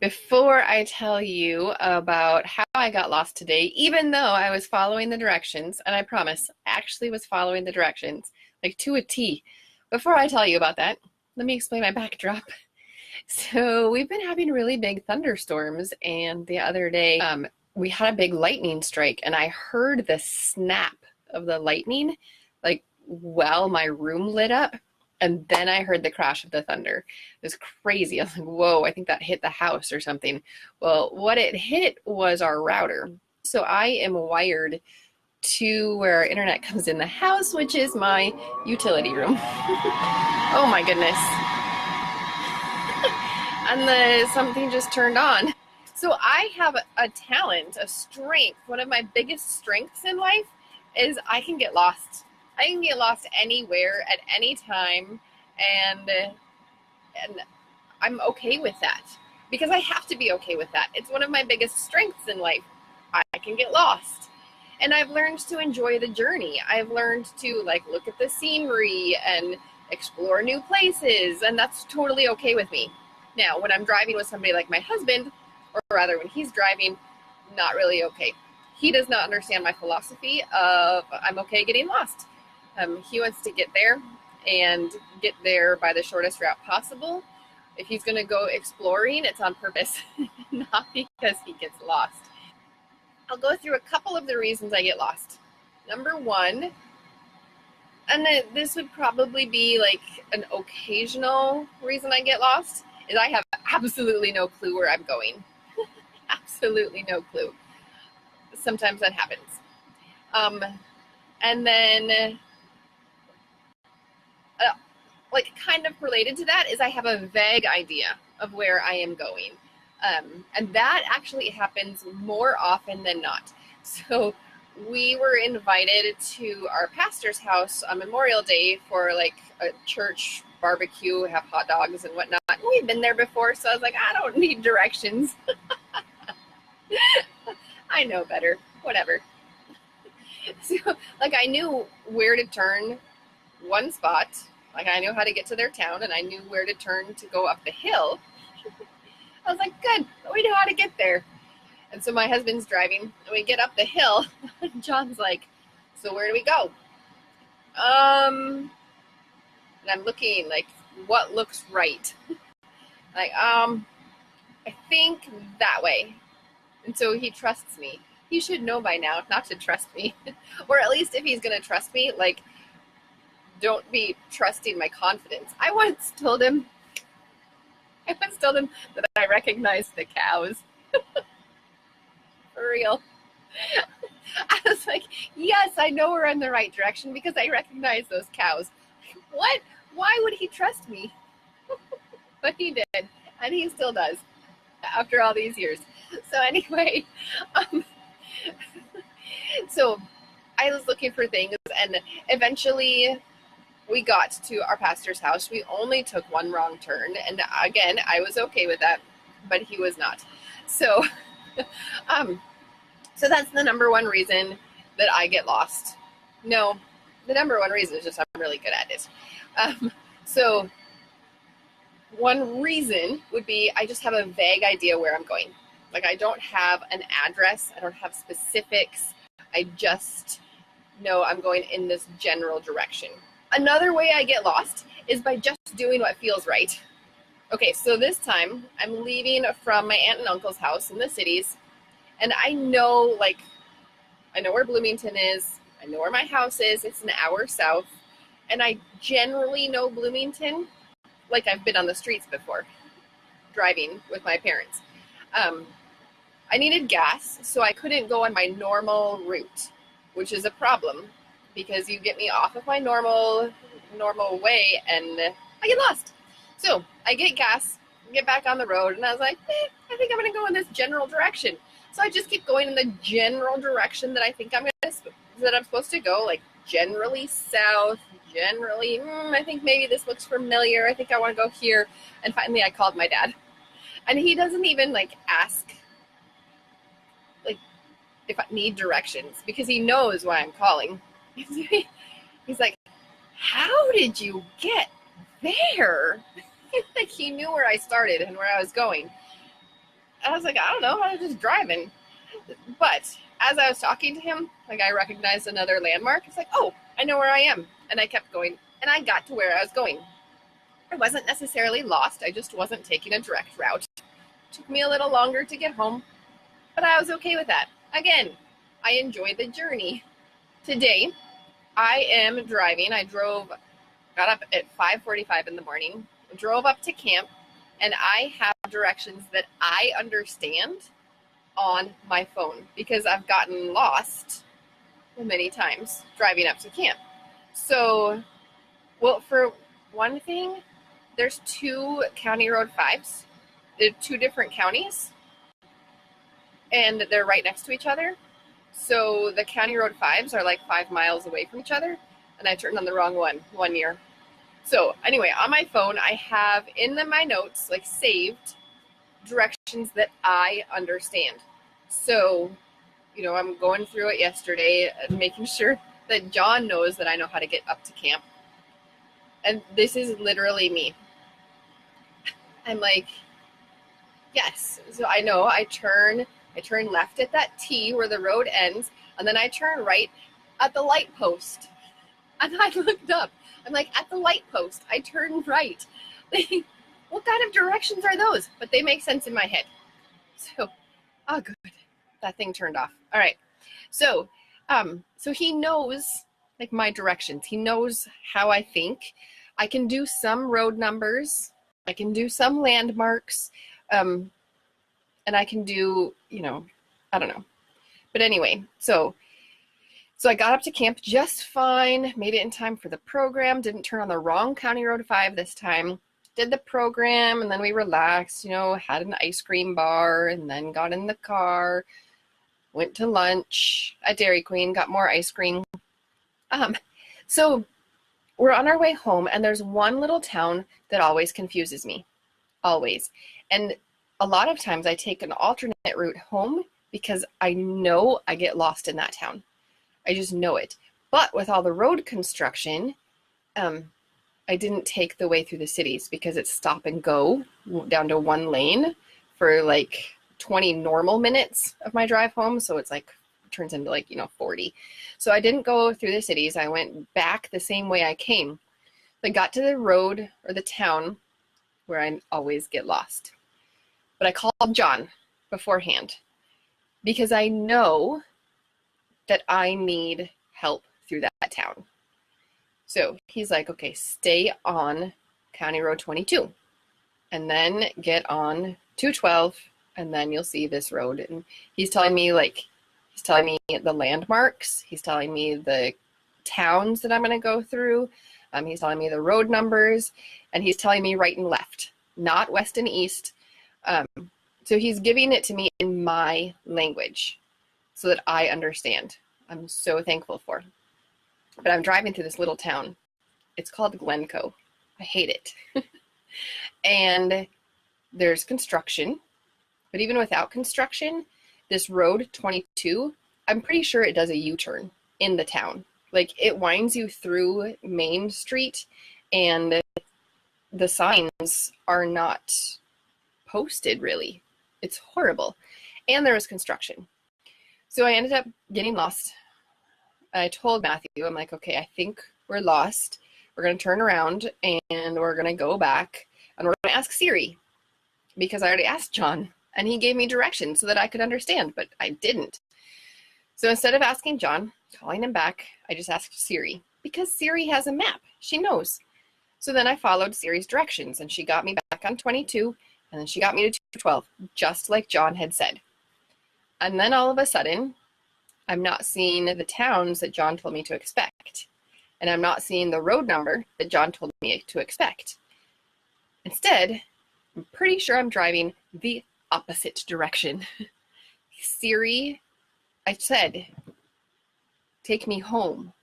Before I tell you about how I got lost today, even though I was following the directions, and I promise, I actually was following the directions, like to a T. Before I tell you about that, let me explain my backdrop. So we've been having really big thunderstorms, and the other day we had a big lightning strike, and I heard the snap of the lightning, like while my room lit up, and then I heard the crash of the thunder. It was crazy. I was like, whoa, I think that hit the house or something. Well, what it hit was our router. So I am wired to where our internet comes in the house, which is my utility room. Oh my goodness. And something just turned on. So I have a talent, a strength. One of my biggest strengths in life is I can get lost. I can get lost anywhere at any time, and I'm okay with that because I have to be okay with that. It's one of my biggest strengths in life. I can get lost. And I've learned to enjoy the journey. I've learned to look at the scenery and explore new places, and that's totally okay with me. Now, when I'm driving with somebody like my husband, or rather when he's driving, not really okay. He does not understand my philosophy of I'm okay getting lost. He wants to get there and get there by the shortest route possible. If he's going to go exploring, it's on purpose, not because he gets lost. I'll go through a couple of the reasons I get lost. Number one, and this would probably be like an occasional reason I get lost, is I have absolutely no clue where I'm going. Absolutely no clue. Sometimes that happens. And then, kind of related to that is I have a vague idea of where I am going. And that actually happens more often than not. So we were invited to our pastor's house on Memorial Day for a church barbecue, have hot dogs and whatnot. We've been there before, so I was like, I don't need directions. I know better, whatever. So I knew where to turn one spot. I knew how to get to their town, and I knew where to turn to go up the hill. I was like, good, we know how to get there. And so my husband's driving, and we get up the hill, and John's like, so where do we go? And I'm looking, what looks right? I think that way. And so he trusts me. He should know by now not to trust me. Or at least if he's going to trust me, don't be trusting my confidence. I once told him that I recognized the cows. For real. I was like, yes, I know we're in the right direction because I recognize those cows. What? Why would he trust me? But he did, and he still does after all these years. So anyway, so I was looking for things, and eventually we got to our pastor's house. We only took one wrong turn, and again, I was okay with that, but he was not. So, so that's the number one reason that I get lost. No, the number one reason is just I'm really good at it. So one reason would be I just have a vague idea where I'm going. I don't have an address. I don't have specifics. I just know I'm going in this general direction. Another way I get lost is by just doing what feels right. Okay, so this time I'm leaving from my aunt and uncle's house in the cities, and I know where Bloomington is. I know where my house is. It's an hour south, and I generally know Bloomington. I've been on the streets before, driving with my parents. I needed gas, so I couldn't go on my normal route, which is a problem because you get me off of my normal way and I get lost. So I get gas, get back on the road, and I was like, I think I'm going to go in this general direction. So I just keep going in the general direction that I think I'm supposed to go, generally south, generally, I think maybe this looks familiar. I think I want to go here. And finally I called my dad, and he doesn't even ask if I need directions because he knows why I'm calling. He's like, how did you get there? He knew where I started and where I was going. I was like, I don't know, I was just driving. But as I was talking to him, like I recognized another landmark. It's like, oh, I know where I am. And I kept going and I got to where I was going. I wasn't necessarily lost. I just wasn't taking a direct route. It took me a little longer to get home, but I was okay with that. Again, I enjoy the journey. Today, I am driving. Got up at 5:45 in the morning, drove up to camp, and I have directions that I understand on my phone because I've gotten lost many times driving up to camp. So, well, for one thing, there's two county road fives. They're two different counties, and they're right next to each other. So the county road fives are like 5 miles away from each other, and I turned on the wrong one year. So anyway, on my phone, I have in my notes, like saved, directions that I understand. So, I'm going through it yesterday and making sure that John knows that I know how to get up to camp. And this is literally me. I'm like, yes. So I know I turn left at that T where the road ends, and then I turn right at the light post. And I looked up. I'm like, at the light post, I turn right. What kind of directions are those? But they make sense in my head. So, oh, good. That thing turned off. All right. So he knows like my directions. He knows how I think. I can do some road numbers. I can do some landmarks. And I can do, I don't know. But anyway, so I got up to camp just fine, made it in time for the program, didn't turn on the wrong County Road 5 this time, did the program, and then we relaxed, had an ice cream bar, and then got in the car, went to lunch at Dairy Queen, got more ice cream. So we're on our way home, and there's one little town that always confuses me, always. And a lot of times I take an alternate route home because I know I get lost in that town. I just know it. But with all the road construction, I didn't take the way through the cities because it's stop and go down to one lane for like 20 normal minutes of my drive home. So it's like turns into like, 40. So I didn't go through the cities. I went back the same way I came. I got to the road or the town where I always get lost. But I called John beforehand because I know that I need help through that town. So he's like, okay, stay on County Road 22 and then get on 212 and then you'll see this road. And he's telling me the landmarks. He's telling me the towns that I'm going to go through. He's telling me the road numbers, and he's telling me right and left, not west and east. So he's giving it to me in my language so that I understand. I'm so thankful for. But I'm driving through this little town. It's called Glencoe. I hate it. And there's construction. But even without construction, this road 22, I'm pretty sure it does a U-turn in the town. Like it winds you through Main Street and the signs are not posted really. It's horrible. And there was construction. So I ended up getting lost. I told Matthew, I'm like, okay, I think we're lost. We're going to turn around and we're going to go back and we're going to ask Siri because I already asked John and he gave me directions so that I could understand, but I didn't. So instead of asking John, calling him back, I just asked Siri because Siri has a map. She knows. So then I followed Siri's directions and she got me back on 22 and then she got me to 212, just like John had said. And then all of a sudden, I'm not seeing the towns that John told me to expect. And I'm not seeing the road number that John told me to expect. Instead, I'm pretty sure I'm driving the opposite direction. Siri, I said, take me home.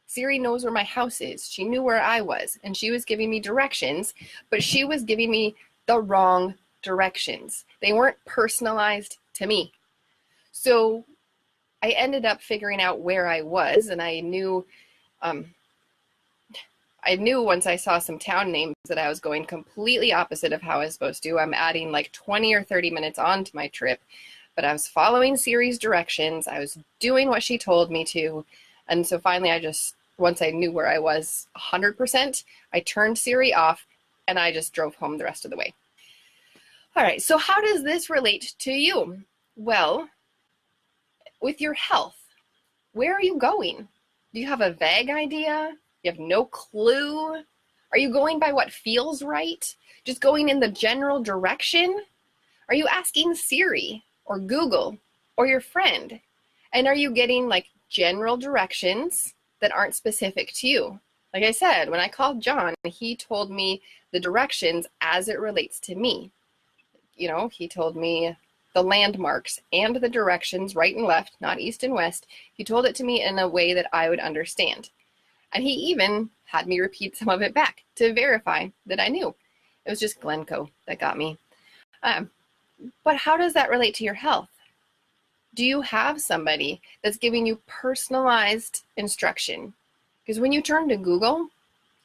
Siri knows where my house is. She knew where I was, and she was giving me directions, but she was giving me the wrong directions. They weren't personalized to me. So I ended up figuring out where I was, and I knew I knew once I saw some town names that I was going completely opposite of how I was supposed to. I'm adding like 20 or 30 minutes on to my trip, but I was following Siri's directions. I was doing what she told me to. And so finally once I knew where I was 100%, I turned Siri off and I just drove home the rest of the way. All right, so how does this relate to you? Well, with your health, where are you going? Do you have a vague idea? You have no clue? Are you going by what feels right? Just going in the general direction? Are you asking Siri or Google or your friend? And are you getting like general directions that aren't specific to you? Like I said, when I called John, he told me the directions as it relates to me. You know, he told me the landmarks and the directions, right and left, not east and west. He told it to me in a way that I would understand. And he even had me repeat some of it back to verify that I knew. It was just Glencoe that got me. But how does that relate to your health? Do you have somebody that's giving you personalized instruction? Because when you turn to Google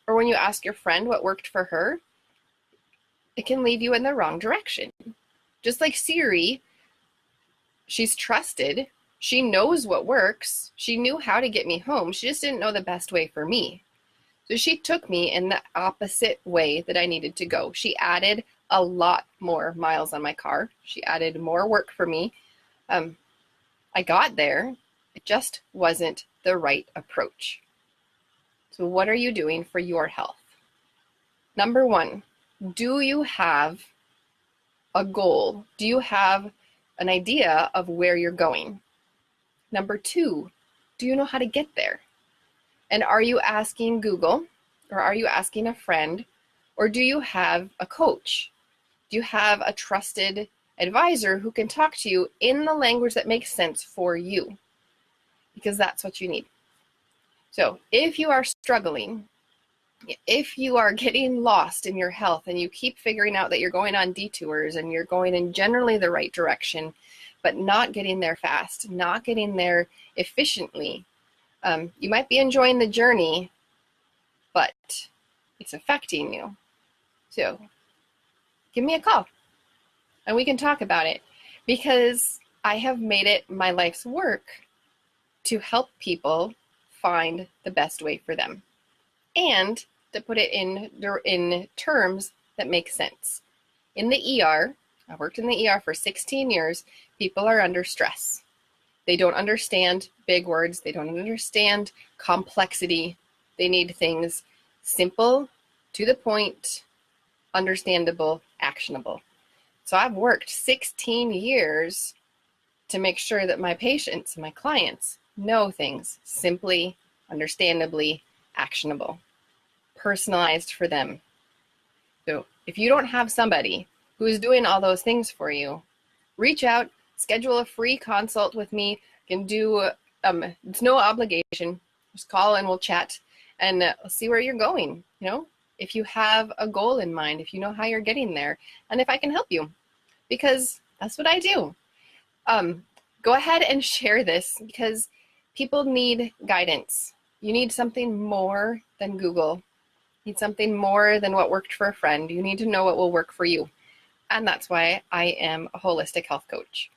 or when you ask your friend what worked for her, it can lead you in the wrong direction. Just like Siri, she's trusted. She knows what works. She knew how to get me home. She just didn't know the best way for me. So she took me in the opposite way that I needed to go. She added a lot more miles on my car. She added more work for me. I got there. It just wasn't the right approach. So what are you doing for your health? Number one, do you have a goal? Do you have an idea of where you're going? Number two, do you know how to get there? And are you asking Google or are you asking a friend or do you have a coach? Do you have a trusted advisor who can talk to you in the language that makes sense for you? Because that's what you need. So if you are struggling, if you are getting lost in your health and you keep figuring out that you're going on detours and you're going in generally the right direction, but not getting there fast, not getting there efficiently, you might be enjoying the journey, but it's affecting you. So give me a call and we can talk about it, because I have made it my life's work to help people find the best way for them and to put it in terms that make sense. In the ER, I worked in the ER for 16 years, people are under stress. They don't understand big words. They don't understand complexity. They need things simple, to the point, understandable, actionable. So I've worked 16 years to make sure that my patients, my clients, know things simply, understandably, actionable, personalized for them. So if you don't have somebody who is doing all those things for you, reach out, schedule a free consult with me. You can do, it's no obligation. Just call and we'll chat and see where you're going. You know, if you have a goal in mind, if you know how you're getting there, and if I can help you, because that's what I do. Go ahead and share this, because people need guidance. You need something more than Google. You need something more than what worked for a friend. You need to know what will work for you. And that's why I am a holistic health coach.